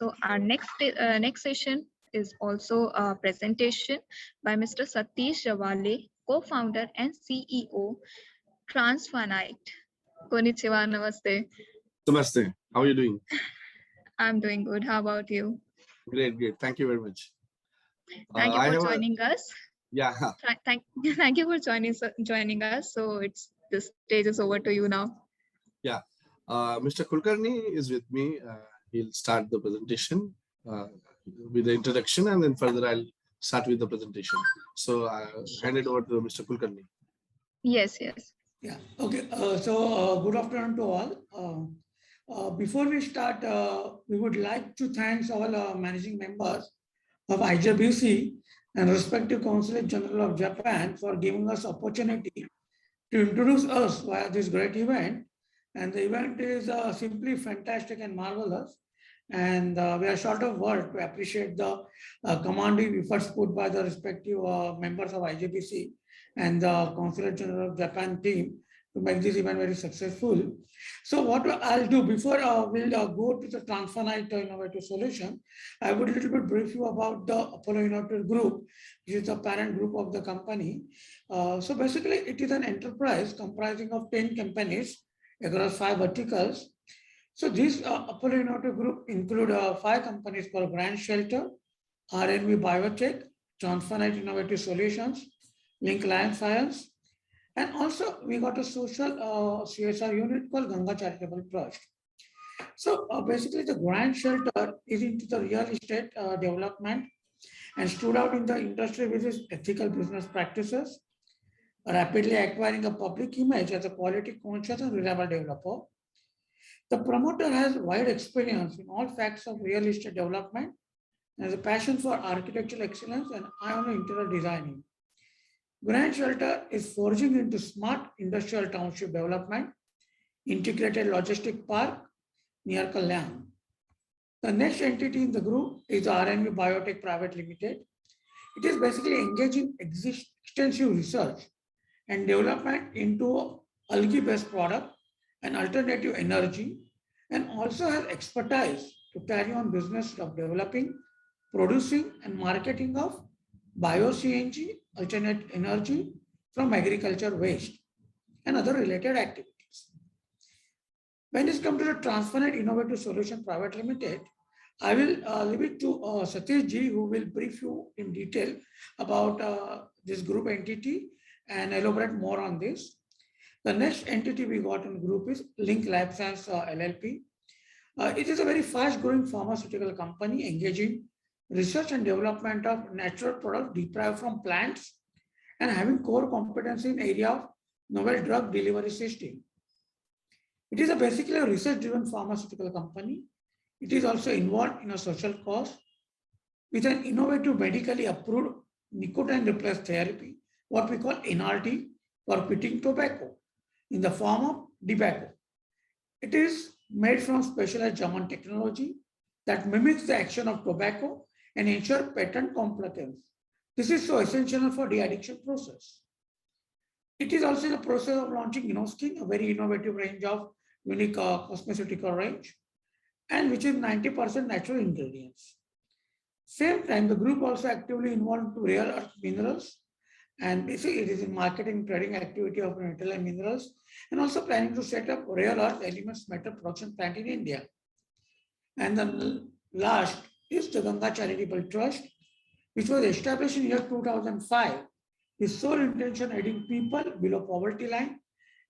So our next session is also a presentation by Mr. Satish Javale, co-founder and CEO, Transfinite. Konnichiwa, namaste. Namaste. How are you doing? I'm doing good. How about you? Great, great. Thank you very much. Thank you for joining us. Yeah. Thank you for joining us. So the stage is over to you now. Yeah. Mr. Kulkarni is with me. He'll start the presentation with the introduction, and then further I'll start with the presentation. So I'll hand it over to Mr. Kulkarni. Yes. Yeah. Okay. Good afternoon to all. Before we start, we would like to thank all managing members of IJBC and respective Consulate General of Japan for giving us opportunity to introduce us via this great event. And the event is simply fantastic and marvelous. And we are short of words to appreciate the commanding efforts put by the respective members of IJBC and the Consulate General of Japan team to make this event very successful. So what I'll do before we'll go to the Transfinite Innovative Solution, I would a little bit brief you about the Apollo Innovative Group, which is the parent group of the company. So basically it is an enterprise comprising of 10 companies across 5 verticals. So this Apollo Innovative Group include 5 companies called Grand Shelter, RNV Biotech, Transfinite Innovative Solutions, Link Life Science, and also we got a social CSR unit called Ganga Charitable Trust. So basically the Grand Shelter is into the real estate development and stood out in the industry with its ethical business practices, rapidly acquiring a public image as a quality conscious and reliable developer. The promoter has wide experience in all facets of real estate development and has a passion for architectural excellence and eye on interior designing. Grand Shelter is forging into smart industrial township development, integrated logistic park near Kalyan. The next entity in the group is RNV Biotech Private Limited. It is basically engaged in extensive research and development into algae-based product and alternative energy, and also has expertise to carry on business of developing, producing, and marketing of bio-CNG, alternate energy from agriculture waste, and other related activities. When it comes to the Transfinite Innovative Solution Private Limited, I will leave it to Satish Ji, who will brief you in detail about this group entity and elaborate more on this. The next entity we got in group is Link Life Science LLP. It is a very fast-growing pharmaceutical company engaging research and development of natural products derived from plants and having core competency in area of novel drug delivery system. It is basically a research-driven pharmaceutical company. It is also involved in a social cause with an innovative medically approved nicotine replacement therapy, what we call NRT, for quitting tobacco in the form of tobacco. It is made from specialized German technology that mimics the action of tobacco and ensure patent compliance. This is so essential for the addiction process. It is also in the process of launching InnoSkin, a very innovative range of unique cosmeceutical range, and which is 90% natural ingredients. Same time, the group also actively involved to rare earth minerals, and basically it is in marketing trading activity of metal and minerals, and also planning to set up rare earth elements metal production plant in India. And the last is the Ganga Charitable Trust, which was established in year 2005, with sole intention aiding people below poverty line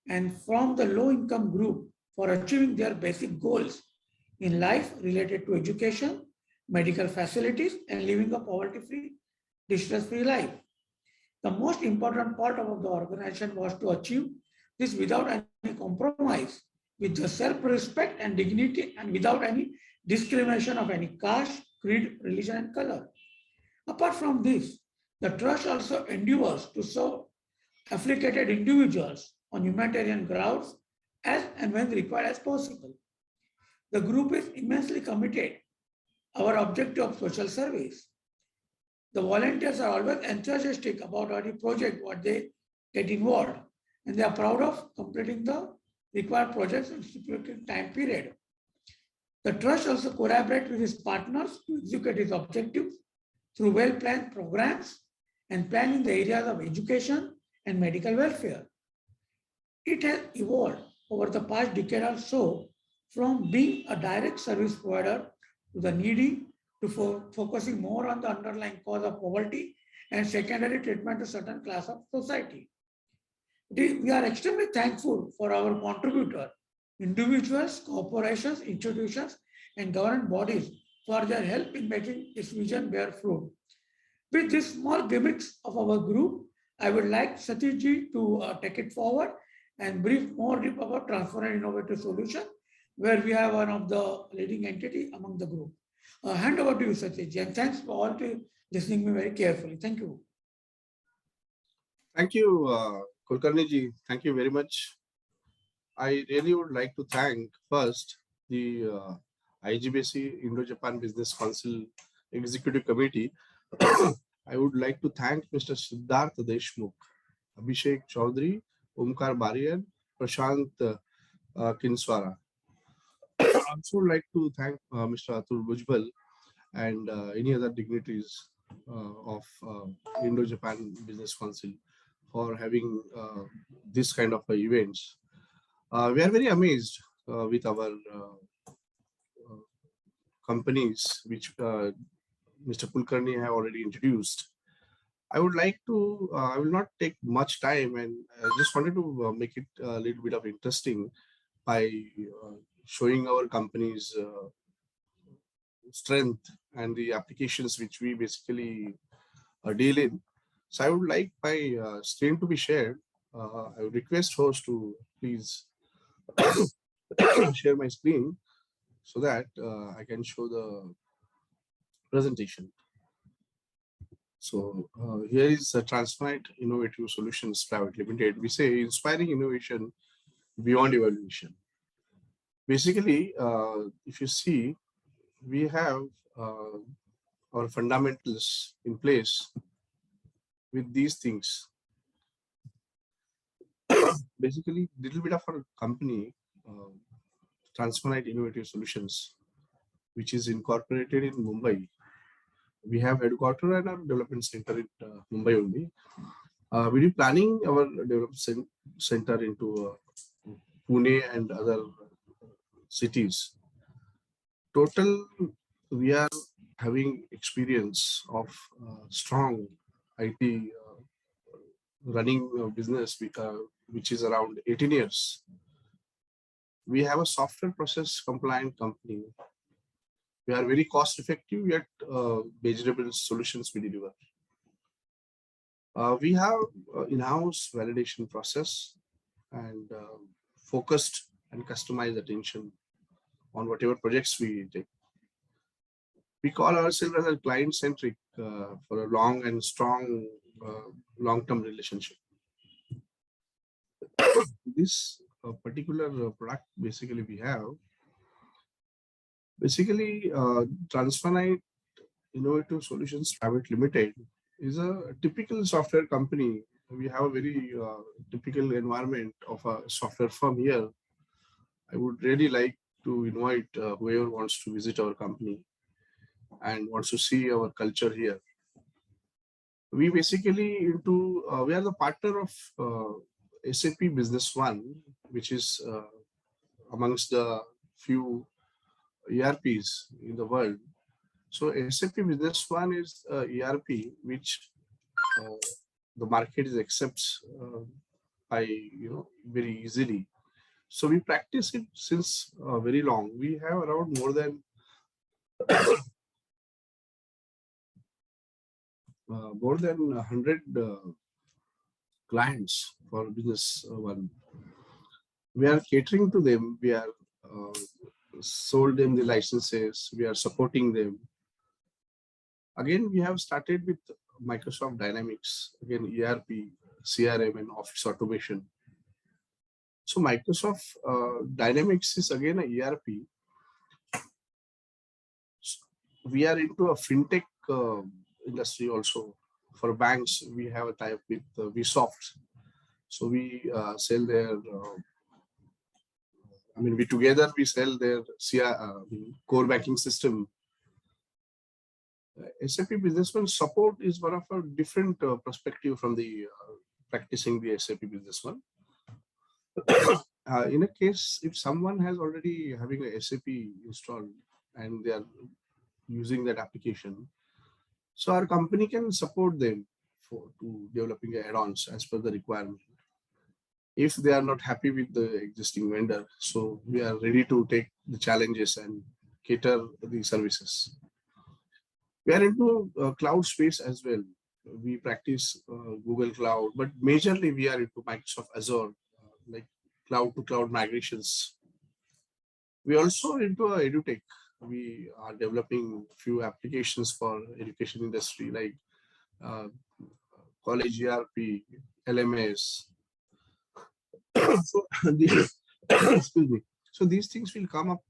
and from the low income group for achieving their basic goals in life related to education, medical facilities, and living a poverty-free, distress-free life. The most important part of the organization was to achieve this without any compromise, with the self-respect and dignity, and without any discrimination of any caste, creed, religion, and color. Apart from this, the trust also endeavors to serve afflicted individuals on humanitarian grounds as and when required as possible. The group is immensely committed our objective of social service. The volunteers are always enthusiastic about any project what they get involved, and they are proud of completing the required projects in stipulated time period. The trust also collaborates with its partners to execute its objectives through well-planned programs and plan in the areas of education and medical welfare. It has evolved over the past decade or so from being a direct service provider to the needy to focusing more on the underlying cause of poverty and secondary treatment to certain class of society. We are extremely thankful for our contributor, individuals, corporations, institutions, and government bodies for their help in making this vision bear fruit. With this small gimmicks of our group, I would like Satishji to take it forward and brief more deep about transparent innovative solution, where we have one of the leading entity among the group. Hand over to you, Satishji, and thanks for all to listening me very carefully. Thank you. Thank you, Kulkarni ji. Thank you very much. I really would like to thank first the IGBC Indo-Japan Business Council Executive Committee. I would like to thank Mr. Siddharth Deshmukh, Abhishek Chaudhary, Omkar Barian, Prashant Kinswara. I also would like to thank Mr. Atul Bhujbal and any other dignitaries of Indo-Japan Business Council for having this kind of events. We are very amazed with our companies, which Mr. Kulkarni have already introduced. I would like to, I will not take much time, and I just wanted to make it a little bit of interesting by showing our company's strength and the applications which we basically deal in. So I would like my screen to be shared. I would request host to please share my screen so that I can show the presentation. So here is Transfinite Innovative Solutions Private Limited. We say inspiring innovation beyond evaluation. Basically, if you see, we have our fundamentals in place with these things. Basically, little bit of our company, Transfinite Innovative Solutions, which is incorporated in Mumbai. We have headquarters and our development center in Mumbai only. We are planning our development center into Pune and other cities. Total, we are having experience of strong IT running a business which is around 18 years. We have a software process compliant company. We are very cost effective yet measurable solutions we deliver. We have in-house validation process and focused and customized attention on whatever projects we take. We call ourselves as a client-centric for a long and strong long-term relationship. This particular product basically we have. Basically, Transfinite Innovative Solutions Private Limited is a typical software company. We have a very typical environment of a software firm here. I would really like to invite whoever wants to visit our company and wants to see our culture here. We basically we are the partner of SAP Business One, which is amongst the few ERPs in the world. So SAP Business One is ERP which the market accepts by very easily. So we practice it since very long. We have around more than 100 clients for Business One. We are catering to them. We are sold them the licenses. We are supporting them. Again, we have started with Microsoft Dynamics, again ERP, CRM, and Office Automation. So Microsoft Dynamics is again a ERP. We are into a fintech industry also. For banks, we have a type with Vsoft. So we sell their I mean, we sell their core banking system. SAP Business One support is one of a different perspective from the practicing the SAP Business One. In a case, if someone has already having a SAP installed and they are using that application, so our company can support them to developing add-ons as per the requirement. If they are not happy with the existing vendor, so we are ready to take the challenges and cater the services. We are into cloud space as well. We practice Google Cloud, but majorly we are into Microsoft Azure, like cloud to cloud migrations. We also into edutech. We are developing few applications for education industry like college ERP, LMS. So excuse me. So these things will come up,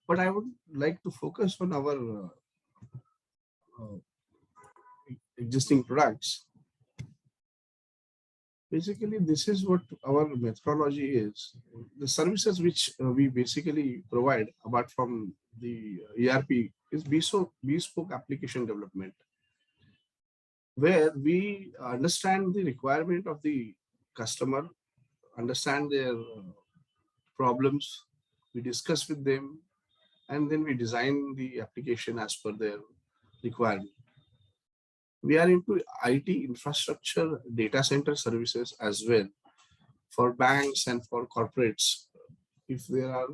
but I would like to focus on our existing products. Basically, this is what our methodology is. The services which we basically provide, apart from the ERP, is bespoke application development, where we understand the requirement of the customer, understand their problems, we discuss with them, and then we design the application as per their requirement. We are into IT infrastructure data center services as well for banks and for corporates. If there are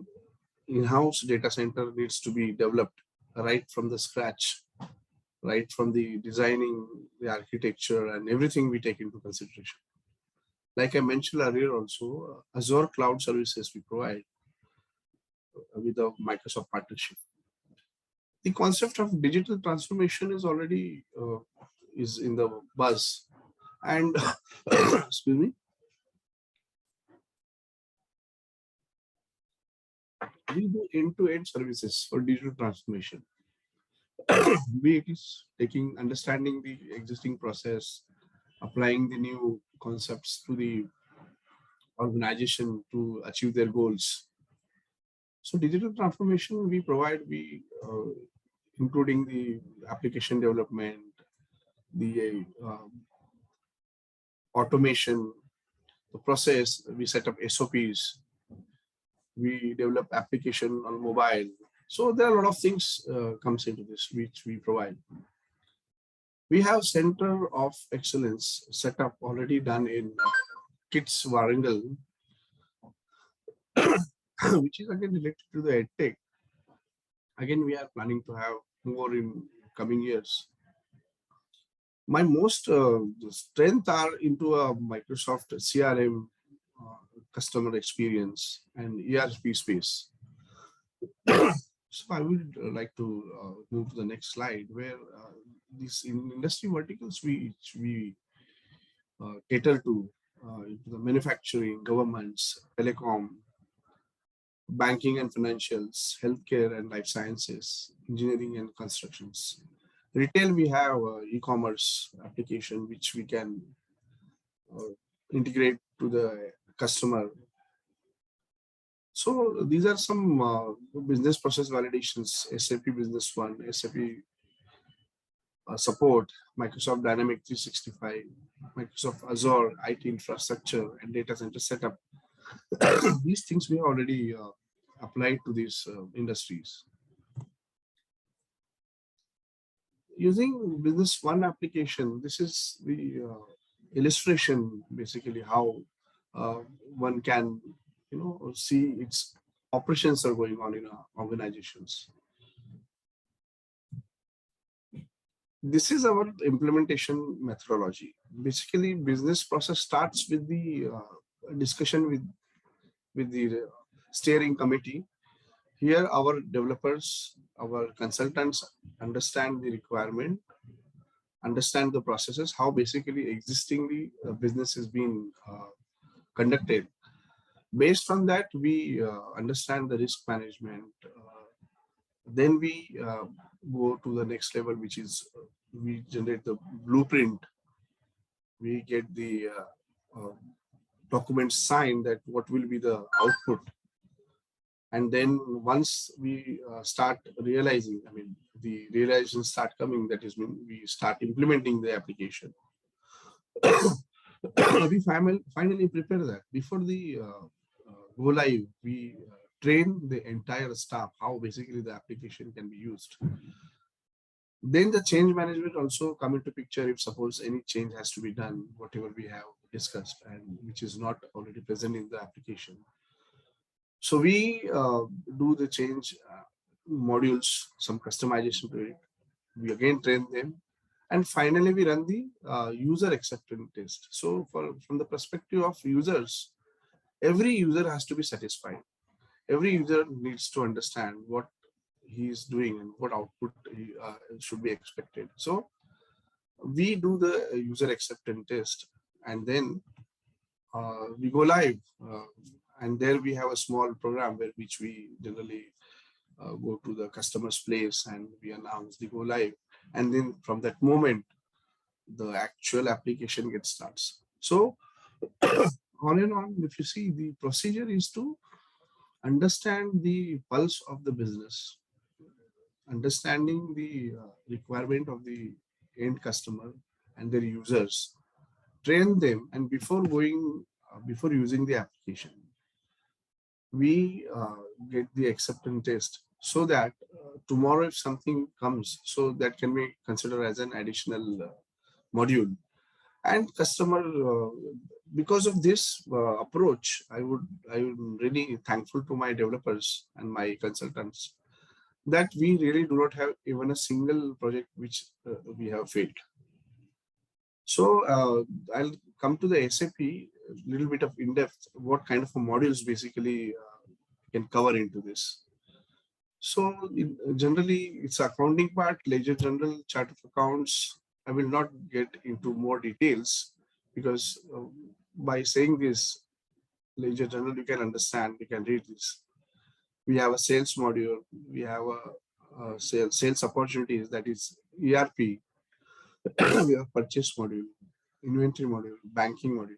in-house data center needs to be developed right from the scratch, right from the designing the architecture and everything we take into consideration. Like I mentioned earlier also, Azure Cloud Services we provide with the Microsoft partnership. The concept of digital transformation is already is in the buzz, and excuse me, we do end-to-end services for digital transformation. Be it is understanding the existing process, applying the new concepts to the organization to achieve their goals. So digital transformation we provide, including the application development, the automation, the process, we set up SOPs, we develop application on mobile. So there are a lot of things comes into this, which we provide. We have Center of Excellence set up already done in KITS Warangal, which is again related to the EdTech. Again, we are planning to have more in coming years. My most strength are into a Microsoft CRM customer experience and ERP space. So I would like to move to the next slide, where these industry verticals we cater to into the manufacturing, governments, telecom, banking and financials, healthcare and life sciences, engineering and constructions. Retail, we have e-commerce application which we can integrate to the customer. So these are some business process validations: SAP Business One, SAP support, Microsoft Dynamics 365, Microsoft Azure, IT infrastructure and data center setup. These things we have already applied to these industries. Using Business One application, this is the illustration, basically how one can, see its operations are going on in our organizations. This is our implementation methodology. Basically, business process starts with the discussion with the steering committee. Here, our developers, our consultants understand the requirement, understand the processes, how basically existingly business is being conducted. Based on that, we understand the risk management. Then we go to the next level, which is we generate the blueprint. We get the documents signed that what will be the output. And then once we start realizing, I mean, the realizations start coming, that is when we start implementing the application. We finally prepare that. Before the go live, we train the entire staff how basically the application can be used. Then the change management also come into picture if suppose any change has to be done, whatever we have discussed and which is not already present in the application. So we do the change modules, some customization to it. We again train them, and finally we run the user acceptance test. So from the perspective of users, every user has to be satisfied. Every user needs to understand what he is doing and what output should be expected. So we do the user acceptance test, and then we go live. And there we have a small program where which we generally go to the customer's place and we announce the go live. And then from that moment, the actual application gets starts. So on and on, if you see, the procedure is to understand the pulse of the business, understanding the requirement of the end customer and their users, train them, and before using the application, we get the acceptance test, so that tomorrow if something comes, so that can be considered as an additional module. And customer, because of this approach, I'm really thankful to my developers and my consultants that we really do not have even a single project which we have failed. So I'll come to the SAP a little bit of in-depth, what kind of modules basically can cover into this. So generally it's accounting part, ledger general, chart of accounts. I will not get into more details because by saying this, ledger general, you can understand, you can read this. We have a sales module, we have a sales opportunities, that is ERP. We have purchase module, inventory module, banking module.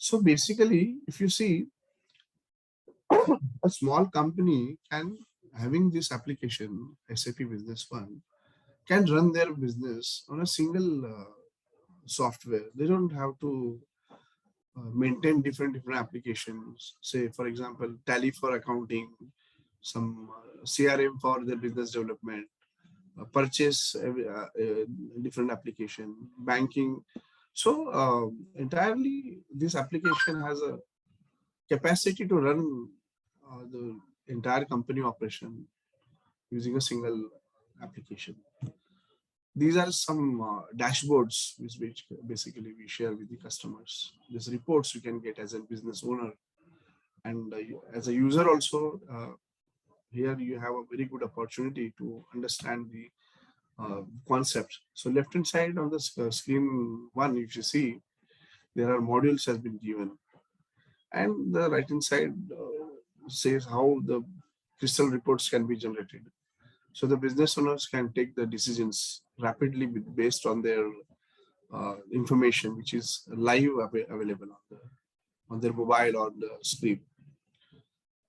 So basically, if you see, a small company can, having this application, SAP Business One, can run their business on a single software. They don't have to maintain different applications. Say, for example, Tally for accounting, some CRM for their business development, purchase different application, banking. So entirely, this application has a capacity to run the entire company operation using a single application. These are some dashboards which basically we share with the customers. These reports you can get as a business owner, and as a user also. Here you have a very good opportunity to understand the concept. So left hand side on the screen one, if you see, there are modules has been given, and the right hand side says how the crystal reports can be generated. So the business owners can take the decisions rapidly based on their information, which is live available on their mobile or the screen.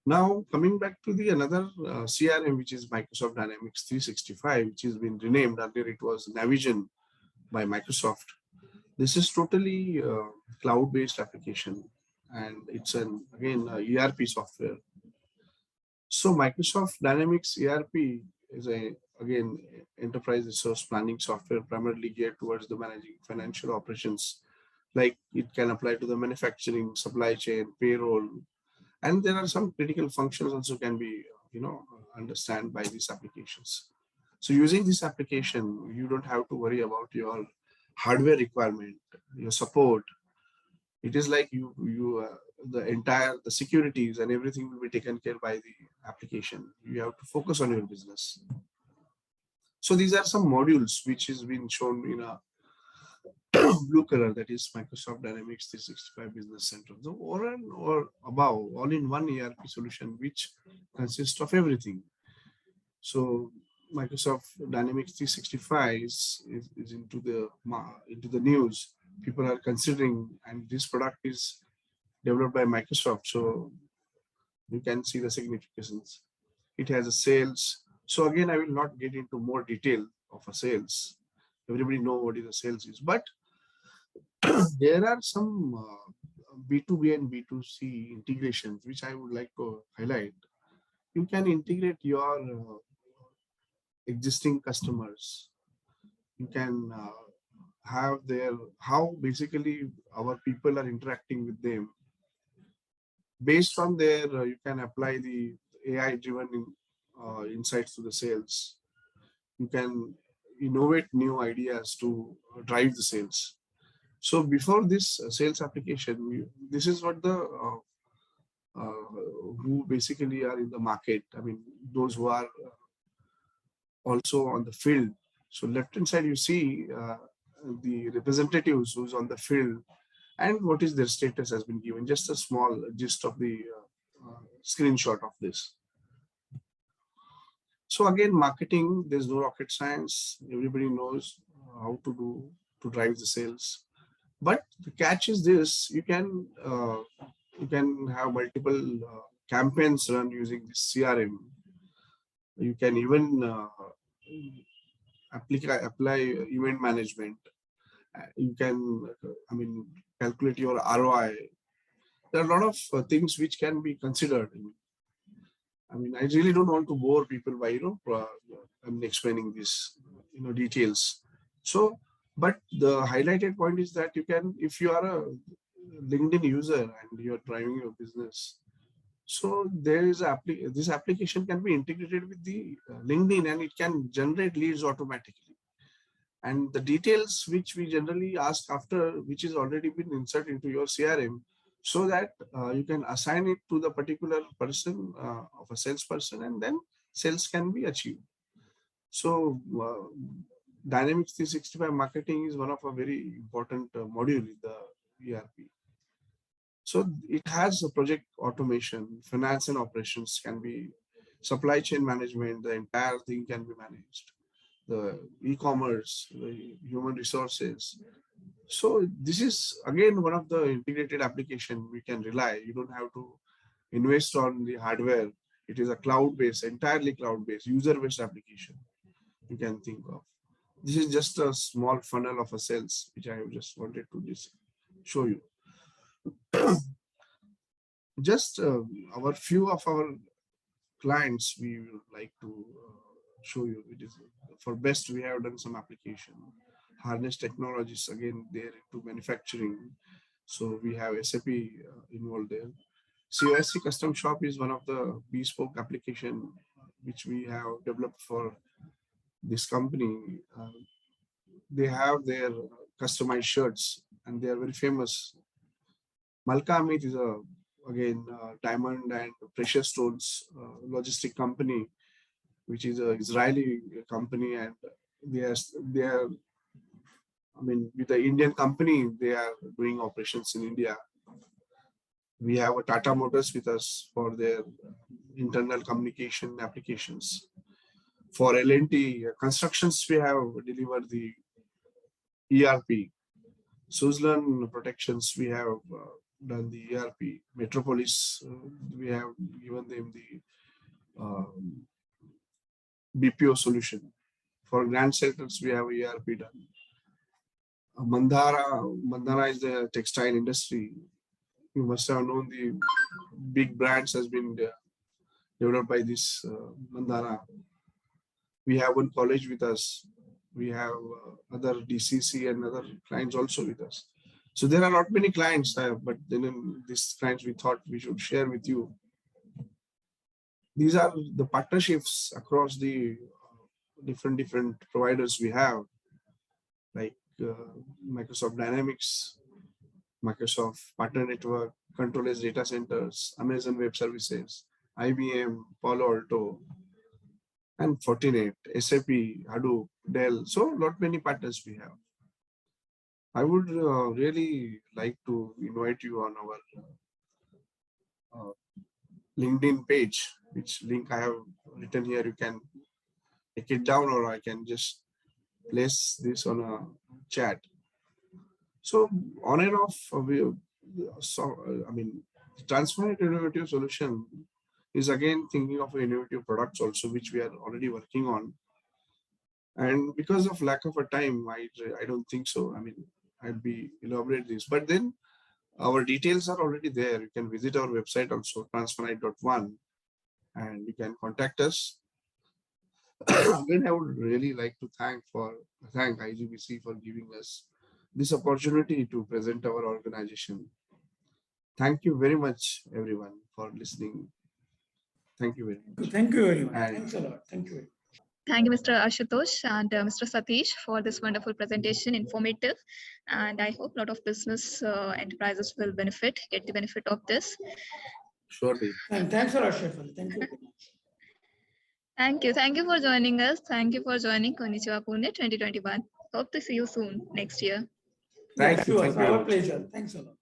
Now coming back to the another CRM, which is Microsoft Dynamics 365, which has been renamed. Earlier it was Navision by Microsoft. This is totally cloud-based application, and it's again ERP software. So Microsoft Dynamics ERP is again enterprise resource planning software, primarily geared towards the managing financial operations. Like it can apply to the manufacturing, supply chain, payroll, and there are some critical functions also can be understand by these applications. So using this application, you don't have to worry about your hardware requirement, your support. It is like the securities and everything will be taken care by the application. You have to focus on your business. So these are some modules which has been shown in a blue color, that is Microsoft Dynamics 365 Business Central. So or above, all in one ERP solution which consists of everything. So Microsoft Dynamics 365 is into the news. People are considering, and this product is developed by Microsoft. So You can see the significance. It has a sales. So again, I will not get into more detail of a sales. Everybody know what is a sales is, but there are some B2B and B2C integrations which I would like to highlight. You can integrate your existing customers. You can have their how basically our people are interacting with them. Based on there, you can apply the AI driven insights to the sales. You can innovate new ideas to drive the sales. So before this sales application, this is what the who basically are in the market. I mean, those who are also on the field. So left hand side, you see the representatives who's on the field and what is their status has been given. Just a small gist of the screenshot of this. So again, marketing, there's no rocket science. Everybody knows how to do to drive the sales. But the catch is this: you can have multiple campaigns run using this CRM. You can even apply event management. You can, I mean, calculate your ROI. There are a lot of things which can be considered. I mean, I really don't want to bore people by I'm explaining this details. So, but the highlighted point is that you can, if you are a LinkedIn user and you're driving your business, so there is this application can be integrated with the LinkedIn and it can generate leads automatically. And the details which we generally ask after, which is already been inserted into your CRM, so that you can assign it to the particular person of a salesperson, and then sales can be achieved. So Dynamics 365 marketing is one of a very important module in the ERP. So it has a project automation, finance and operations can be, supply chain management, the entire thing can be managed, the e-commerce, the human resources. So this is again one of the integrated application we can rely. You don't have to invest on the hardware. It is a cloud-based, entirely cloud-based, user-based application you can think of. This is just a small funnel of a sales, which I just wanted to just show you. Just our few of our clients we would like to show you. It is for best we have done some application. Harness Technologies, again they're into manufacturing, so we have SAP involved there. COSC Custom Shop is one of the bespoke application which we have developed for this company. They have their customized shirts and they are very famous. Malka Amit is a again diamond and precious stones logistic company, which is an Israeli company, and they are I mean, with the Indian company, they are doing operations in India. We have a Tata Motors with us for their internal communication applications. For L&T constructions, we have delivered the ERP. Suzlon Protections, we have done the ERP. Metropolis, we have given them the BPO solution. For Grand Centers, we have ERP done. Mandara is the textile industry. You must have known the big brands has been developed by this Mandara. We have one college with us. We have other DCC and other clients also with us. So there are not many clients, but then these clients we thought we should share with you. These are the partnerships across the different providers we have, like Microsoft Dynamics, Microsoft Partner Network, Control Edge Data Centers, Amazon Web Services, IBM, Palo Alto, and Fortinet, SAP, Hadoop, Dell. So not many partners we have. I would really like to invite you on our LinkedIn page, which link I have written here. You can take it down, or I can just place this on a chat. So on and off, I mean, transformative innovative solution is again thinking of innovative products also, which we are already working on. And because of lack of a time, I don't think so. I mean, I'll be elaborate this, but then our details are already there. You can visit our website also, transfernight.one, and you can contact us. Again, I would really like to thank IGBC for giving us this opportunity to present our organization. Thank you very much, everyone, for listening. Thank you very much. Thank you very much. And- Thanks a lot. Thank you. Thank you, Mr. Ashutosh and Mr. Satish, for this wonderful presentation, informative. And I hope a lot of business enterprises will get the benefit of this. Surely. And thanks a lot, Shefali. Thank you very much. Thank you. Thank you for joining us. Thank you for joining Konnichiwa Pune 2021. Hope to see you soon next year. Thank Yes, you. sure. Thank you very Our much. pleasure. Thanks a lot.